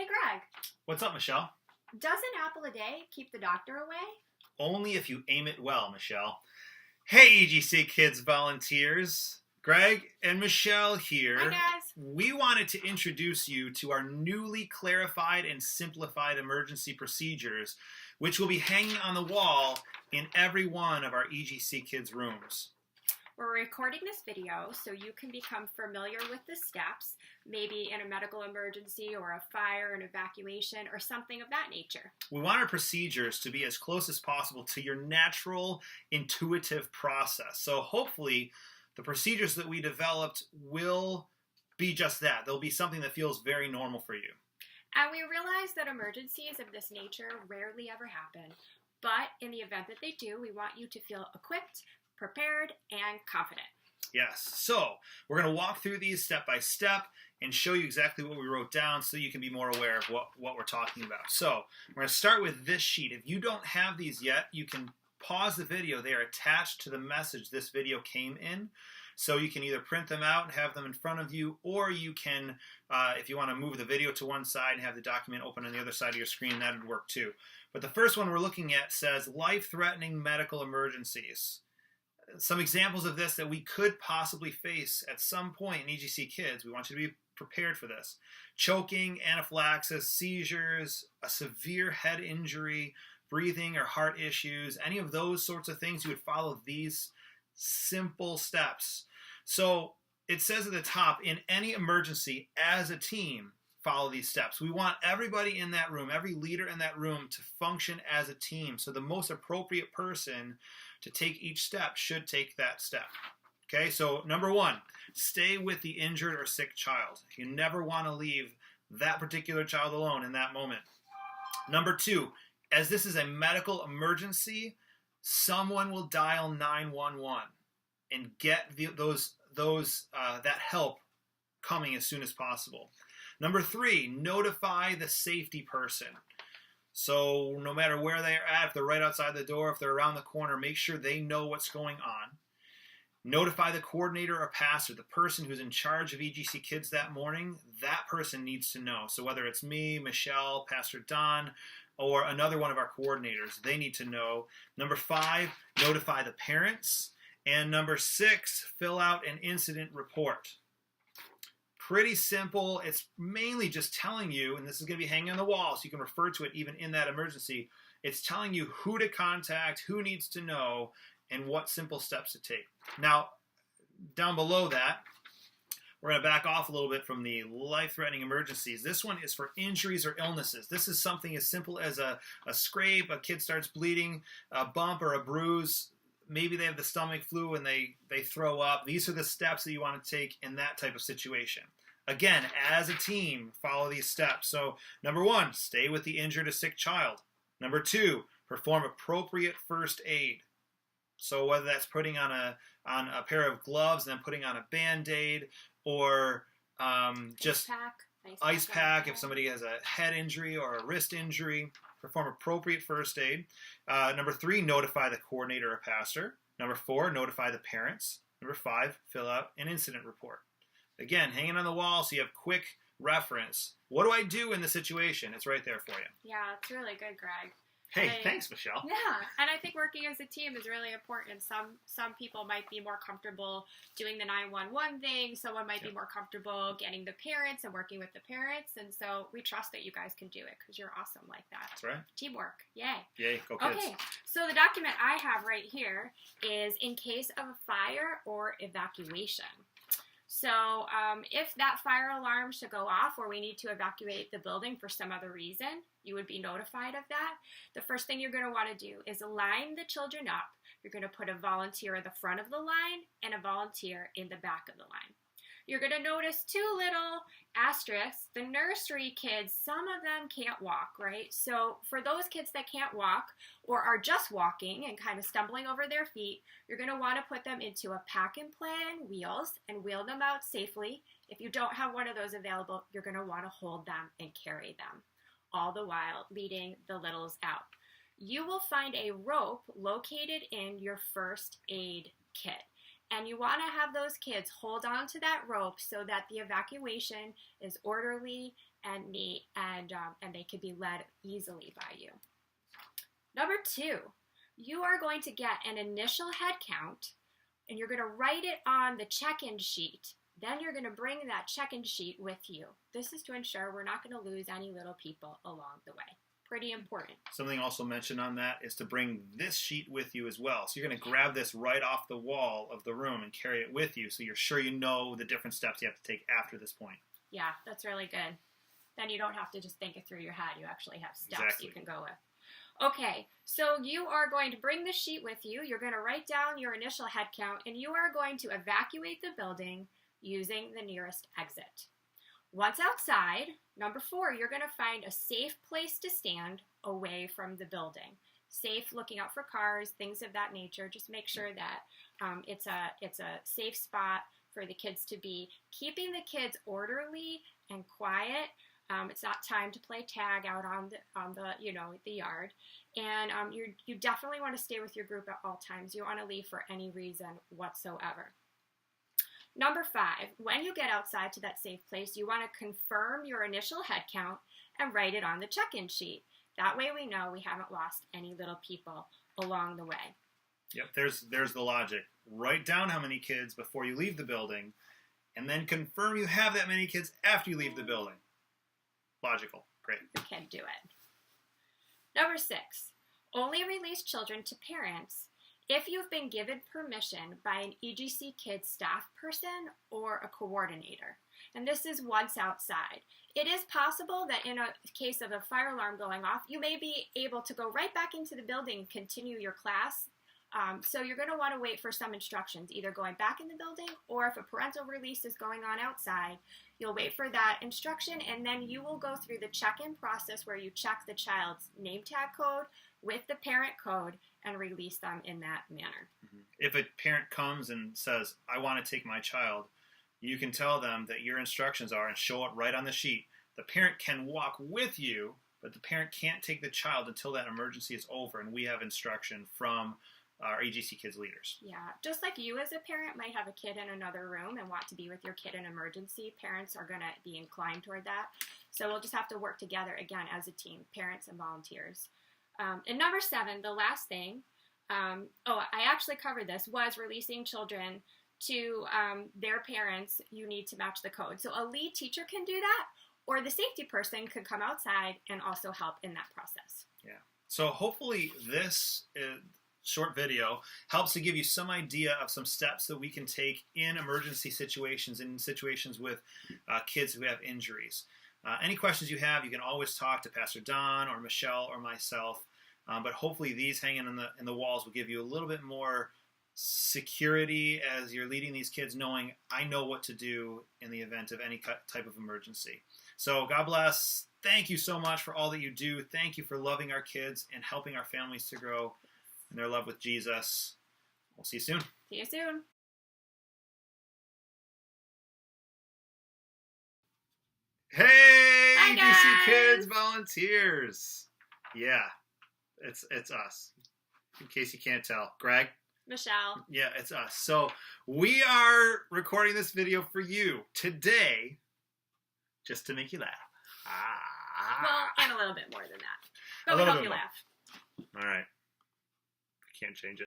Hey, Greg. What's up, Michelle? Does an apple a day keep the doctor away? Only if you aim it well, Michelle. Hey, EGC Kids volunteers. Greg and Michelle here. Hi, guys. We wanted to introduce you to our newly clarified and simplified emergency procedures, which will be hanging on the wall in every one of our EGC Kids rooms. We're recording this video so you can become familiar with the steps, maybe in a medical emergency or a fire, an evacuation, or something of that nature. We want our procedures to be as close as possible to your natural, intuitive process. So hopefully the procedures that we developed will be just that. They'll be something that feels very normal for you. And we realize that emergencies of this nature rarely ever happen, but in the event that they do, we want you to feel equipped, prepared, and confident. Yes, so we're going to walk through these step by step and show you exactly what we wrote down so you can be more aware of what we're talking about. So we're going to start with this sheet. If you don't have these yet, you can pause the video. They are attached to the message this video came in. So you can either print them out and have them in front of you, or you can, if you want to move the video to one side and have the document open on the other side of your screen, that would work too. But the first one we're looking at says life-threatening medical emergencies. Some examples of this that we could possibly face at some point in EGC Kids. We want you to be prepared for this. Choking, anaphylaxis, seizures, a severe head injury, breathing or heart issues, any of those sorts of things, you would follow these simple steps. So it says at the top, in any emergency, as a team, follow these steps. We want everybody in that room, every leader in that room, to function as a team. So the most appropriate person to take each step should take that step. Okay, so number one, stay with the injured or sick child. You never want to leave that particular child alone in that moment. Number two, as this is a medical emergency, someone will dial 911 and get that help coming as soon as possible. Number three, notify the safety person. So no matter where they're at, if they're right outside the door, if they're around the corner, make sure they know what's going on. Notify the coordinator or pastor, the person who's in charge of EGC Kids that morning. That person needs to know. So whether it's me, Michelle, Pastor Don, or another one of our coordinators, they need to know. Number five, notify the parents. And number six, fill out an incident report. Pretty simple. It's mainly just telling you, and this is going to be hanging on the wall so you can refer to it even in that emergency. It's telling you who to contact, who needs to know, and what simple steps to take. Now, down below that, we're going to back off a little bit from the life-threatening emergencies. This one is for injuries or illnesses. This is something as simple as a scrape, a kid starts bleeding, a bump or a bruise. Maybe they have the stomach flu and they throw up. These are the steps that you want to take in that type of situation. Again, as a team, follow these steps. So, number one, stay with the injured or sick child. Number two, perform appropriate first aid. So whether that's putting on a pair of gloves and then putting on a Band-Aid, or just ice pack if somebody has a head injury or a wrist injury, perform appropriate first aid. Number three, notify the coordinator or pastor. Number four, notify the parents. Number five, fill out an incident report. Again, hanging on the wall so you have quick reference. What do I do in the situation? It's right there for you. Yeah, it's really good, Greg. Hey, thanks, Michelle. Yeah, and I think working as a team is really important. Some people might be more comfortable doing the 911 thing. Someone might be more comfortable getting the parents and working with the parents. And so we trust that you guys can do it because you're awesome like that. That's right. Teamwork. Yay. Yay, go Kids. Okay, so the document I have right here is in case of a fire or evacuation. So if that fire alarm should go off or we need to evacuate the building for some other reason, you would be notified of that. The first thing you're going to want to do is line the children up. You're going to put a volunteer at the front of the line and a volunteer in the back of the line. You're going to notice two little asterisks. The nursery kids, some of them can't walk, right? So for those kids that can't walk or are just walking and kind of stumbling over their feet, you're going to want to put them into a pack and play on wheels and wheel them out safely. If you don't have one of those available, you're going to want to hold them and carry them, all the while leading the littles out. You will find a rope located in your first aid kit. And you want to have those kids hold on to that rope so that the evacuation is orderly and neat, and they can be led easily by you. Number 2, you are going to get an initial head count, and you're going to write it on the check-in sheet. Then you're going to bring that check-in sheet with you. This is to ensure we're not going to lose any little people along the way. Pretty important. Something also mentioned on that is to bring this sheet with you as well. So you're going to grab this right off the wall of the room and carry it with you so you're sure you know the different steps you have to take after this point. Yeah, that's really good. Then you don't have to just think it through your head. You actually have steps you can go with. Okay, so you are going to bring the sheet with you. You're going to write down your initial head count, and you are going to evacuate the building using the nearest exit. Once outside, number 4, you're going to find a safe place to stand away from the building. Safe, looking out for cars, things of that nature. Just make sure that it's a safe spot for the kids to be. Keeping the kids orderly and quiet. It's not time to play tag out on the yard. And you definitely want to stay with your group at all times. You don't want to leave for any reason whatsoever. Number 5, when you get outside to that safe place, you want to confirm your initial head count and write it on the check-in sheet. That way we know we haven't lost any little people along the way. Yep, there's the logic. Write down how many kids before you leave the building, and then confirm you have that many kids after you leave the building. Logical. Great. You can do it. Number 6, only release children to parents if you've been given permission by an EGC Kids staff person or a coordinator. And this is once outside. It is possible that in a case of a fire alarm going off, you may be able to go right back into the building and continue your class. So you're going to want to wait for some instructions, either going back in the building, or if a parental release is going on outside, you'll wait for that instruction, and then you will go through the check-in process where you check the child's name tag code with the parent code and release them in that manner. If a parent comes and says, I want to take my child, you can tell them that your instructions are and show it right on the sheet. The parent can walk with you, but the parent can't take the child until that emergency is over, and we have instruction from our EGC Kids leaders. Yeah, just like you as a parent might have a kid in another room and want to be with your kid in emergency, parents are going to be inclined toward that. So we'll just have to work together, again, as a team, parents and volunteers. And number 7, the last thing, I actually covered this, was releasing children to their parents. You need to match the code. So a lead teacher can do that, or the safety person could come outside and also help in that process. Yeah. So hopefully this short video helps to give you some idea of some steps that we can take in emergency situations, in situations with kids who have injuries. Any questions you have, you can always talk to Pastor Don or Michelle or myself. But hopefully these hanging in the walls will give you a little bit more security as you're leading these kids, knowing I know what to do in the event of any type of emergency. So God bless. Thank you so much for all that you do. Thank you for loving our kids and helping our families to grow in their love with Jesus. We'll see you soon. See you soon. Hey, Hi, EGC guys. Kids volunteers. Yeah, it's us. In case you can't tell. Greg? Michelle. Yeah, it's us. So we are recording this video for you today just to make you laugh. Well, and a little bit more than that. A But we little hope bit you more. laugh. All right. I can't change it.